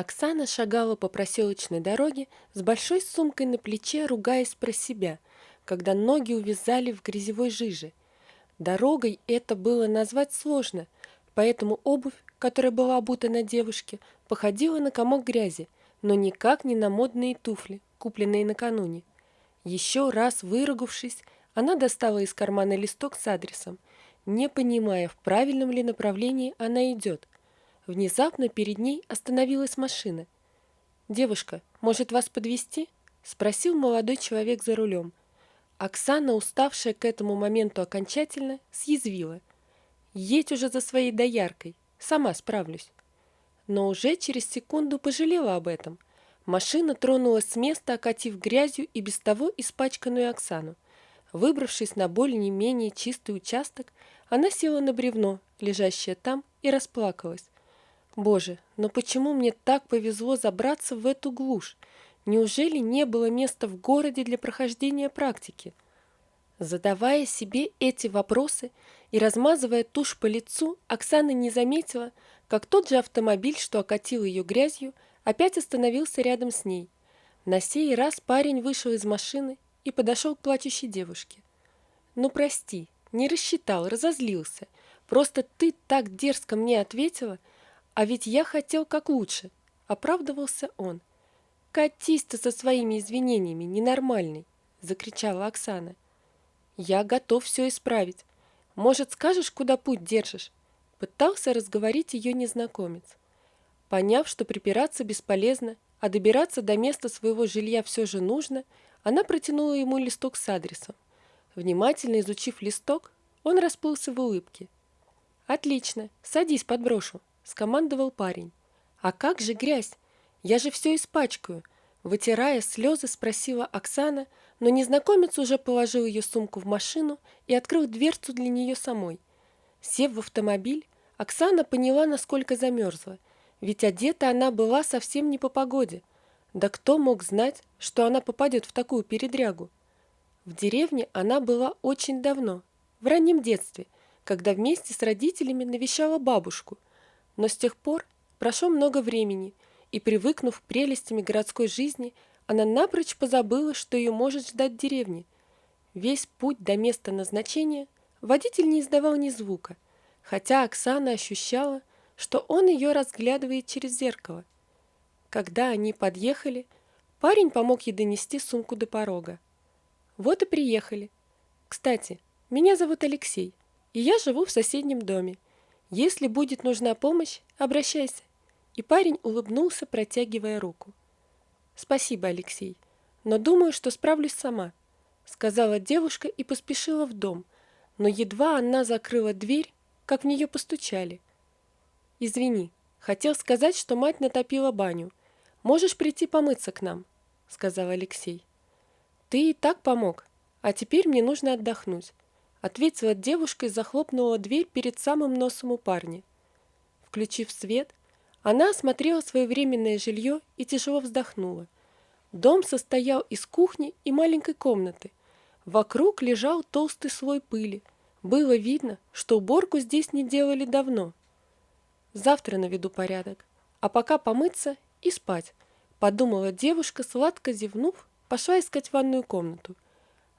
Оксана шагала по проселочной дороге с большой сумкой на плече, ругаясь про себя, когда ноги увязали в грязевой жиже. Дорогой это было назвать сложно, поэтому обувь, которая была обута на девушке, походила на комок грязи, но никак не на модные туфли, купленные накануне. Еще раз выругавшись, она достала из кармана листок с адресом, не понимая, в правильном ли направлении она идет. Внезапно перед ней остановилась машина. «Девушка, может вас подвезти?» – спросил молодой человек за рулем. Оксана, уставшая к этому моменту окончательно, съязвила. «Едь уже за своей дояркой, сама справлюсь». Но уже через секунду пожалела об этом. Машина тронулась с места, окатив грязью и без того испачканную Оксану. Выбравшись на более-менее чистый участок, она села на бревно, лежащее там, и расплакалась. «Боже, но почему мне так повезло забраться в эту глушь? Неужели не было места в городе для прохождения практики?» Задавая себе эти вопросы и размазывая тушь по лицу, Оксана не заметила, как тот же автомобиль, что окатил ее грязью, опять остановился рядом с ней. На сей раз парень вышел из машины и подошел к плачущей девушке. «Ну прости, не рассчитал, разозлился. Просто ты так дерзко мне ответила, а ведь я хотел как лучше», — оправдывался он. «Катись ты со своими извинениями, ненормальный», — закричала Оксана. «Я готов все исправить. Может, скажешь, куда путь держишь?» Пытался разговорить ее незнакомец. Поняв, что припираться бесполезно, а добираться до места своего жилья все же нужно, она протянула ему листок с адресом. Внимательно изучив листок, он расплылся в улыбке. «Отлично, садись, подброшу», — скомандовал парень. «А как же грязь? Я же все испачкаю», — вытирая слезы, спросила Оксана, но незнакомец уже положил ее сумку в машину и открыл дверцу для нее самой. Сев в автомобиль, Оксана поняла, насколько замерзла, ведь одета она была совсем не по погоде. Да кто мог знать, что она попадет в такую передрягу? В деревне она была очень давно, в раннем детстве, когда вместе с родителями навещала бабушку, но с тех пор прошло много времени, и, привыкнув к прелестям городской жизни, она напрочь позабыла, что ее может ждать в деревне. Весь путь до места назначения водитель не издавал ни звука, хотя Оксана ощущала, что он ее разглядывает через зеркало. Когда они подъехали, парень помог ей донести сумку до порога. «Вот и приехали. Кстати, меня зовут Алексей, и я живу в соседнем доме. Если будет нужна помощь, обращайся». И парень улыбнулся, протягивая руку. «Спасибо, Алексей, но думаю, что справлюсь сама», сказала девушка и поспешила в дом, но едва она закрыла дверь, как в нее постучали. «Извини, хотел сказать, что мать натопила баню. Можешь прийти помыться к нам», сказал Алексей. «Ты и так помог, а теперь мне нужно отдохнуть», ответила девушка и захлопнула дверь перед самым носом у парня. Включив свет, она осмотрела свое временное жилье и тяжело вздохнула. Дом состоял из кухни и маленькой комнаты. Вокруг лежал толстый слой пыли. Было видно, что уборку здесь не делали давно. «Завтра наведу порядок, а пока помыться и спать», подумала девушка, сладко зевнув, пошла искать ванную комнату.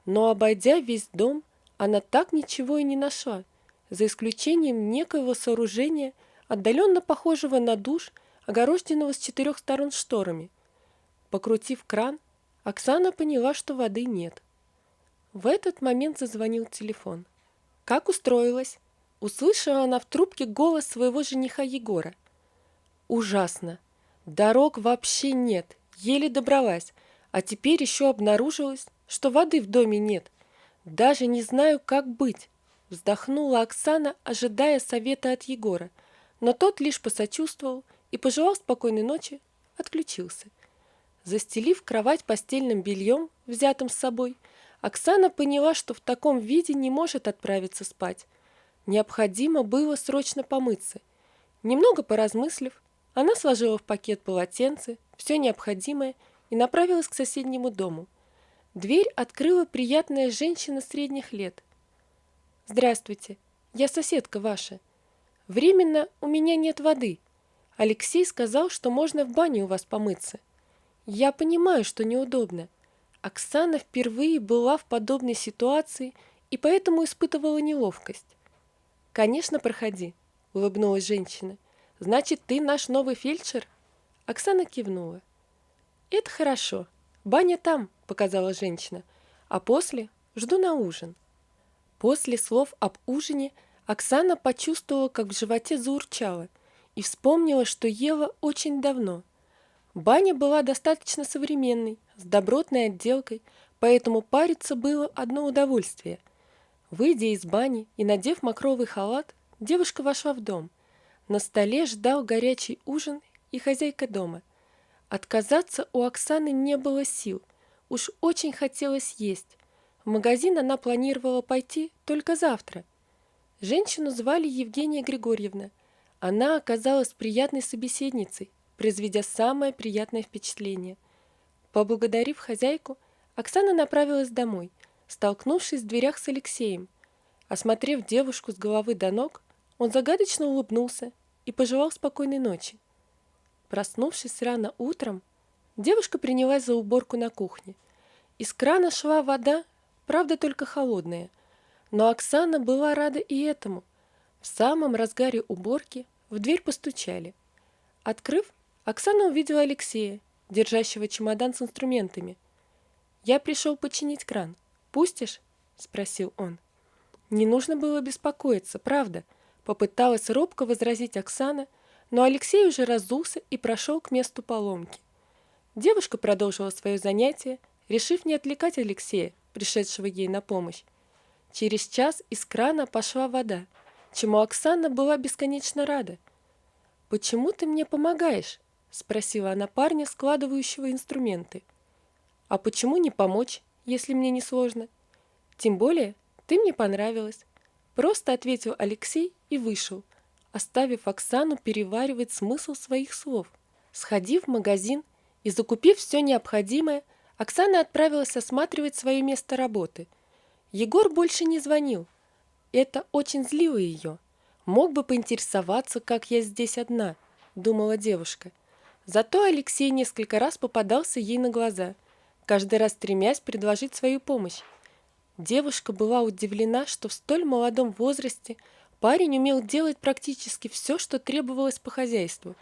Но, обойдя весь дом, она так ничего и не нашла, за исключением некоего сооружения, отдаленно похожего на душ, огороженного с 4 сторон шторами. Покрутив кран, Оксана поняла, что воды нет. В этот момент зазвонил телефон. «Как устроилась?» Услышала она в трубке голос своего жениха Егора. «Ужасно! Дорог вообще нет, еле добралась, а теперь еще обнаружилось, что воды в доме нет. Даже не знаю, как быть», вздохнула Оксана, ожидая совета от Егора, но тот лишь посочувствовал и, пожелав спокойной ночи, отключился. Застелив кровать постельным бельем, взятым с собой, Оксана поняла, что в таком виде не может отправиться спать. Необходимо было срочно помыться. Немного поразмыслив, она сложила в пакет полотенце, все необходимое, и направилась к соседнему дому. Дверь открыла приятная женщина средних лет. «Здравствуйте, я соседка ваша. Временно у меня нет воды. Алексей сказал, что можно в бане у вас помыться. Я понимаю, что неудобно. Оксана впервые была в подобной ситуации и поэтому испытывала неловкость. «Конечно, проходи», — улыбнулась женщина. «Значит, ты наш новый фельдшер?» Оксана кивнула. «Это хорошо. Баня там», — показала женщина. «А после жду на ужин». После слов об ужине Оксана почувствовала, как в животе заурчало, и вспомнила, что ела очень давно. Баня была достаточно современной, с добротной отделкой, поэтому париться было одно удовольствие. Выйдя из бани и надев махровый халат, девушка вошла в дом. На столе ждал горячий ужин и хозяйка дома. Отказаться у Оксаны не было сил, уж очень хотелось есть. В магазин она планировала пойти только завтра. Женщину звали Евгения Григорьевна. Она оказалась приятной собеседницей, произведя самое приятное впечатление. Поблагодарив хозяйку, Оксана направилась домой, столкнувшись в дверях с Алексеем. Осмотрев девушку с головы до ног, он загадочно улыбнулся и пожелал спокойной ночи. Проснувшись рано утром, девушка принялась за уборку на кухне. Из крана шла вода, правда только холодная, но Оксана была рада и этому. В самом разгаре уборки в дверь постучали. Открыв, Оксана увидела Алексея, держащего чемодан с инструментами. «Я пришел починить кран. Пустишь?» – спросил он. Не нужно было беспокоиться, правда, попыталась робко возразить Оксана, но Алексей уже разулся и прошел к месту поломки. Девушка продолжила свое занятие, решив не отвлекать Алексея, пришедшего ей на помощь. Через час из крана пошла вода, чему Оксана была бесконечно рада. «Почему ты мне помогаешь?» – спросила она парня, складывающего инструменты. «А почему не помочь, если мне не сложно? Тем более, ты мне понравилась», – просто ответил Алексей и вышел, оставив Оксану переваривать смысл своих слов. Сходив в магазин и закупив все необходимое, Оксана отправилась осматривать свое место работы. Егор больше не звонил. Это очень злило ее. «Мог бы поинтересоваться, как я здесь одна», – думала девушка. Зато Алексей несколько раз попадался ей на глаза, каждый раз стремясь предложить свою помощь. Девушка была удивлена, что в столь молодом возрасте парень умел делать практически все, что требовалось по хозяйству,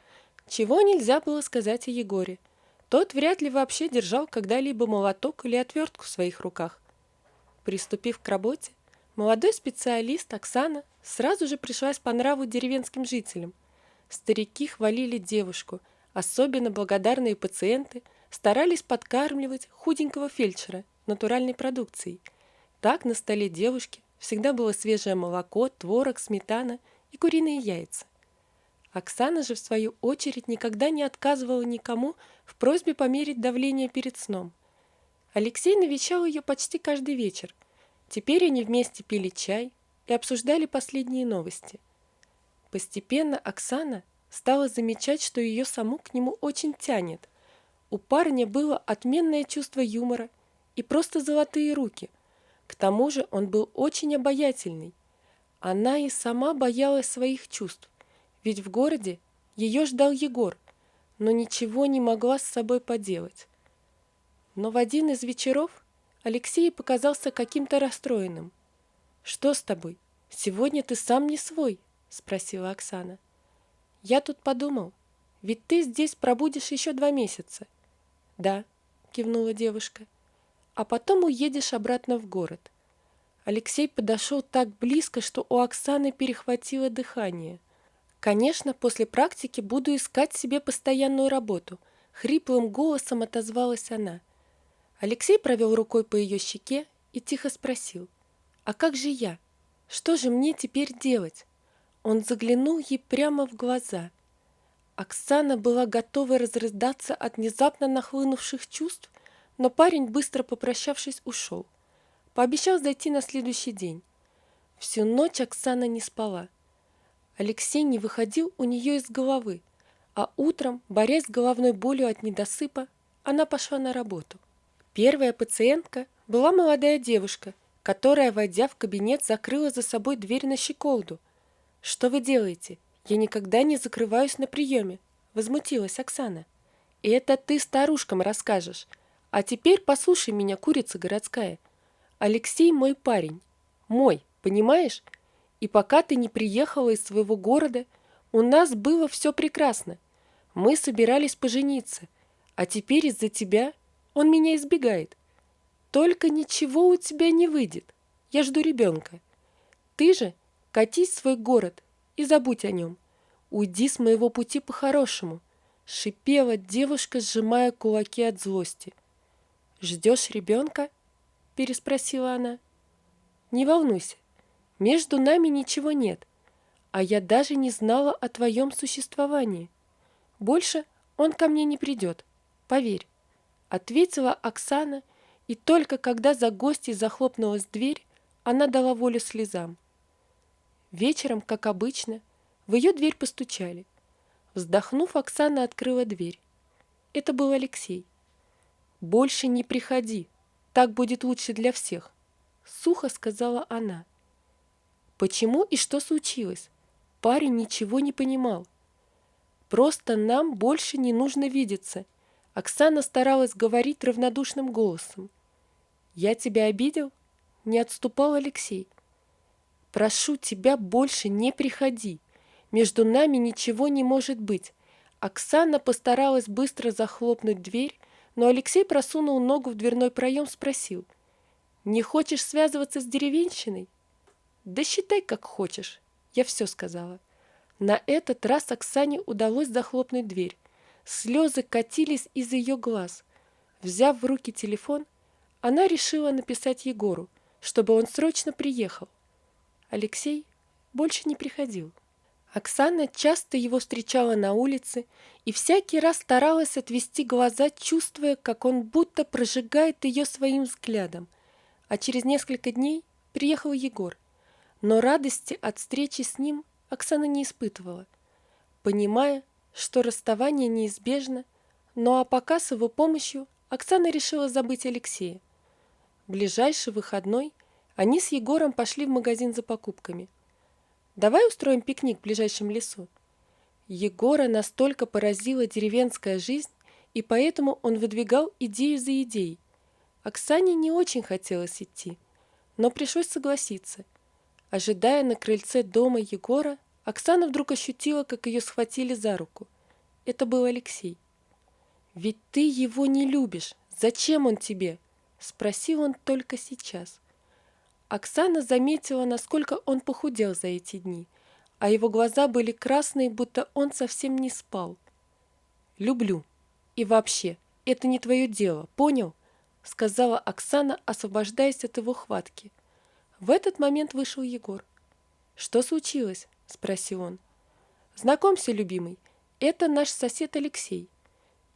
чего нельзя было сказать о Егоре. Тот вряд ли вообще держал когда-либо молоток или отвертку в своих руках. Приступив к работе, молодой специалист Оксана сразу же пришлась по нраву деревенским жителям. Старики хвалили девушку, особенно благодарные пациенты старались подкармливать худенького фельдшера натуральной продукцией. Так на столе девушки всегда было свежее молоко, творог, сметана и куриные яйца. Оксана же, в свою очередь, никогда не отказывала никому в просьбе померить давление перед сном. Алексей навещал ее почти каждый вечер. Теперь они вместе пили чай и обсуждали последние новости. Постепенно Оксана стала замечать, что ее саму к нему очень тянет. У парня было отменное чувство юмора и просто золотые руки. К тому же он был очень обаятельный. Она и сама боялась своих чувств, ведь в городе ее ждал Егор, но ничего не могла с собой поделать. Но в один из вечеров Алексей показался каким-то расстроенным. «Что с тобой? Сегодня ты сам не свой», – спросила Оксана. «Я тут подумал, ведь ты здесь пробудешь еще 2 месяца». «Да», – кивнула девушка, – «а потом уедешь обратно в город». Алексей подошел так близко, что у Оксаны перехватило дыхание. «Конечно, после практики буду искать себе постоянную работу», – хриплым голосом отозвалась она. Алексей провел рукой по ее щеке и тихо спросил: «А как же я? Что же мне теперь делать?» Он заглянул ей прямо в глаза. Оксана была готова разрыдаться от внезапно нахлынувших чувств, но парень, быстро попрощавшись, ушел. Пообещал зайти на следующий день. Всю ночь Оксана не спала. Алексей не выходил у нее из головы, а утром, борясь с головной болью от недосыпа, она пошла на работу. Первая пациентка была молодая девушка, которая, войдя в кабинет, закрыла за собой дверь на щеколду. «Что вы делаете? Я никогда не закрываюсь на приеме», возмутилась Оксана. «Это ты старушкам расскажешь. А теперь послушай меня, курица городская. Алексей мой парень. Мой, понимаешь? И пока ты не приехала из своего города, у нас было все прекрасно. Мы собирались пожениться, а теперь из-за тебя он меня избегает. Только ничего у тебя не выйдет. Я жду ребенка. Ты же катись в свой город и забудь о нем. Уйди с моего пути по-хорошему», — шипела девушка, сжимая кулаки от злости. «Ждешь ребенка?» — переспросила она. «Не волнуйся, между нами ничего нет, а я даже не знала о твоем существовании. Больше он ко мне не придет, поверь», — ответила Оксана, и только когда за гостьей захлопнулась дверь, она дала волю слезам. Вечером, как обычно, в ее дверь постучали. Вздохнув, Оксана открыла дверь. Это был Алексей. «Больше не приходи, так будет лучше для всех», — сухо сказала она. Почему и что случилось? Парень ничего не понимал. «Просто нам больше не нужно видеться», — Оксана старалась говорить равнодушным голосом. «Я тебя обидел?» — не отступал Алексей. «Прошу тебя, больше не приходи. Между нами ничего не может быть». Оксана постаралась быстро захлопнуть дверь, но Алексей просунул ногу в дверной проем, спросил. «Не хочешь связываться с деревенщиной?» «Да считай, как хочешь. Я все сказала». На этот раз Оксане удалось захлопнуть дверь. Слезы катились из ее глаз. Взяв в руки телефон, она решила написать Егору, чтобы он срочно приехал. Алексей больше не приходил. Оксана часто его встречала на улице и всякий раз старалась отвести глаза, чувствуя, как он будто прожигает ее своим взглядом. А через несколько дней приехал Егор. Но радости от встречи с ним Оксана не испытывала. Понимая, что расставание неизбежно, но пока с его помощью Оксана решила забыть Алексея. В ближайший выходной они с Егором пошли в магазин за покупками. «Давай устроим пикник в ближайшем лесу». Егора настолько поразила деревенская жизнь, и поэтому он выдвигал идею за идеей. Оксане не очень хотелось идти, но пришлось согласиться. Ожидая на крыльце дома Егора, Оксана вдруг ощутила, как ее схватили за руку. Это был Алексей. «Ведь ты его не любишь. Зачем он тебе?» — спросил он только сейчас. Оксана заметила, насколько он похудел за эти дни, а его глаза были красные, будто он совсем не спал. «Люблю. И вообще, это не твое дело, понял?» — сказала Оксана, освобождаясь от его хватки. В этот момент вышел Егор. «Что случилось?» — спросил он. «Знакомься, любимый, это наш сосед Алексей.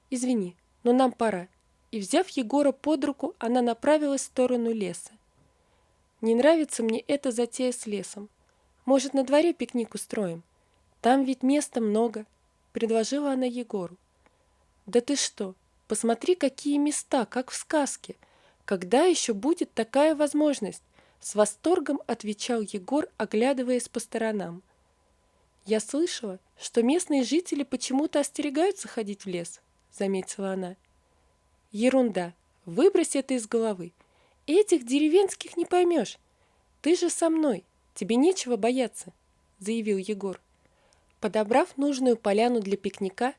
Извини, но нам пора». И, взяв Егора под руку, она направилась в сторону леса. «Не нравится мне эта затея с лесом. Может, на дворе пикник устроим? Там ведь места много», — предложила она Егору. «Да ты что? Посмотри, какие места, как в сказке. Когда еще будет такая возможность?» С восторгом отвечал Егор, оглядываясь по сторонам. «Я слышала, что местные жители почему-то остерегаются ходить в лес», — заметила она. «Ерунда. Выбрось это из головы. Этих деревенских не поймешь. Ты же со мной. Тебе нечего бояться», — заявил Егор. Подобрав нужную поляну для пикника,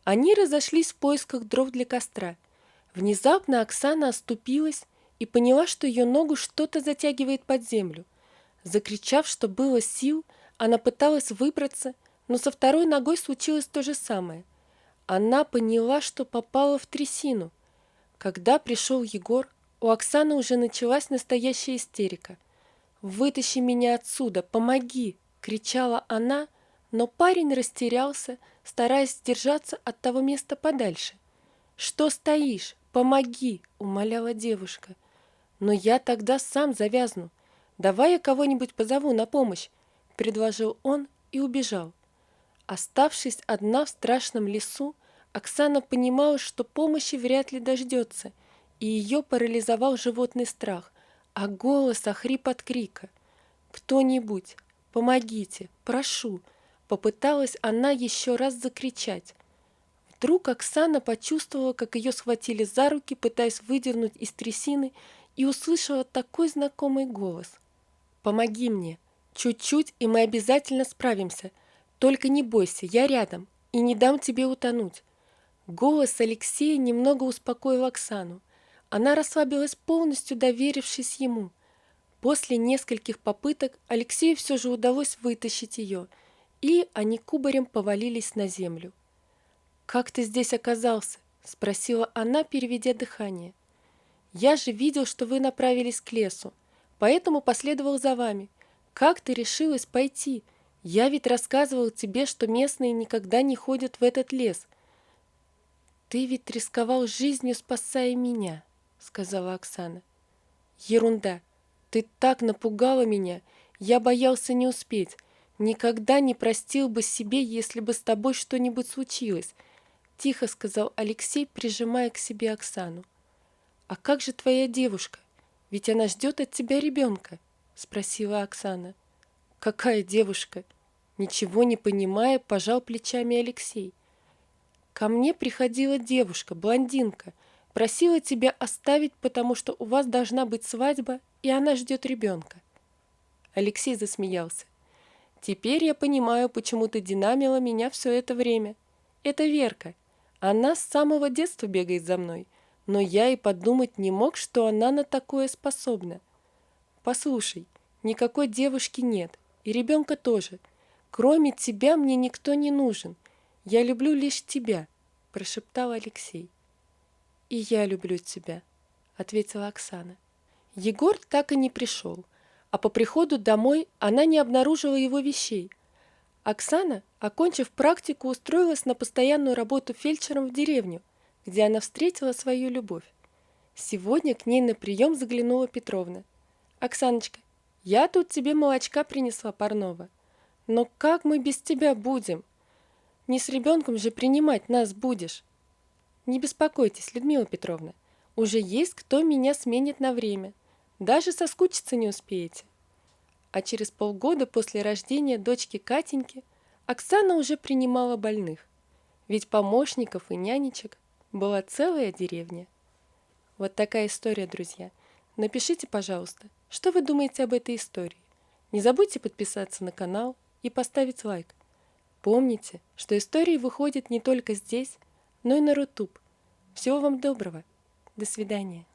они разошлись в поисках дров для костра. Внезапно Оксана оступилась и поняла, что ее ногу что-то затягивает под землю. Закричав, что было сил, она пыталась выбраться, но со второй ногой случилось то же самое. Она поняла, что попала в трясину. Когда пришел Егор, у Оксаны уже началась настоящая истерика. «Вытащи меня отсюда, помоги!» — кричала она, но парень растерялся, стараясь держаться от того места подальше. «Что стоишь? Помоги!» — умоляла девушка. «Но я тогда сам завязну. Давай я кого-нибудь позову на помощь», — предложил он и убежал. Оставшись одна в страшном лесу, Оксана понимала, что помощи вряд ли дождется, и ее парализовал животный страх, а голос охрип от крика. «Кто-нибудь, помогите, прошу!» Попыталась она еще раз закричать. Вдруг Оксана почувствовала, как ее схватили за руки, пытаясь выдернуть из трясины, и услышала такой знакомый голос. «Помоги мне! Чуть-чуть, и мы обязательно справимся. Только не бойся, я рядом, и не дам тебе утонуть». Голос Алексея немного успокоил Оксану. Она расслабилась полностью, доверившись ему. После нескольких попыток Алексею все же удалось вытащить ее, и они кубарем повалились на землю. «Как ты здесь оказался?» – спросила она, переведя дыхание. «Я же видел, что вы направились к лесу, поэтому последовал за вами. Как ты решилась пойти? Я ведь рассказывал тебе, что местные никогда не ходят в этот лес». «Ты ведь рисковал жизнью, спасая меня», — сказала Оксана. «Ерунда. Ты так напугала меня. Я боялся не успеть. Никогда не простил бы себе, если бы с тобой что-нибудь случилось», — тихо сказал Алексей, прижимая к себе Оксану. «А как же твоя девушка? Ведь она ждет от тебя ребенка», — спросила Оксана. «Какая девушка?» Ничего не понимая, пожал плечами Алексей. «Ко мне приходила девушка, блондинка, просила тебя оставить, потому что у вас должна быть свадьба, и она ждет ребенка». Алексей засмеялся. «Теперь я понимаю, почему ты динамила меня все это время. Это Верка. Она с самого детства бегает за мной, но я и подумать не мог, что она на такое способна. Послушай, никакой девушки нет, и ребенка тоже. Кроме тебя мне никто не нужен. Я люблю лишь тебя», – прошептал Алексей. «И я люблю тебя», – ответила Оксана. Егор так и не пришел, а по приходу домой она не обнаружила его вещей. Оксана, окончив практику, устроилась на постоянную работу фельдшером в деревню, где она встретила свою любовь. Сегодня к ней на прием заглянула Петровна. «Оксаночка, я тут тебе молочка принесла парного. Но как мы без тебя будем? Не с ребенком же принимать нас будешь». «Не беспокойтесь, Людмила Петровна, уже есть кто меня сменит на время. Даже соскучиться не успеете». А через полгода после рождения дочки Катеньки Оксана уже принимала больных, ведь помощников и нянечек была целая деревня. Вот такая история, друзья. Напишите, пожалуйста, что вы думаете об этой истории. Не забудьте подписаться на канал и поставить лайк. Помните, что истории выходят не только здесь, но и на Рутуб. Всего вам доброго. До свидания.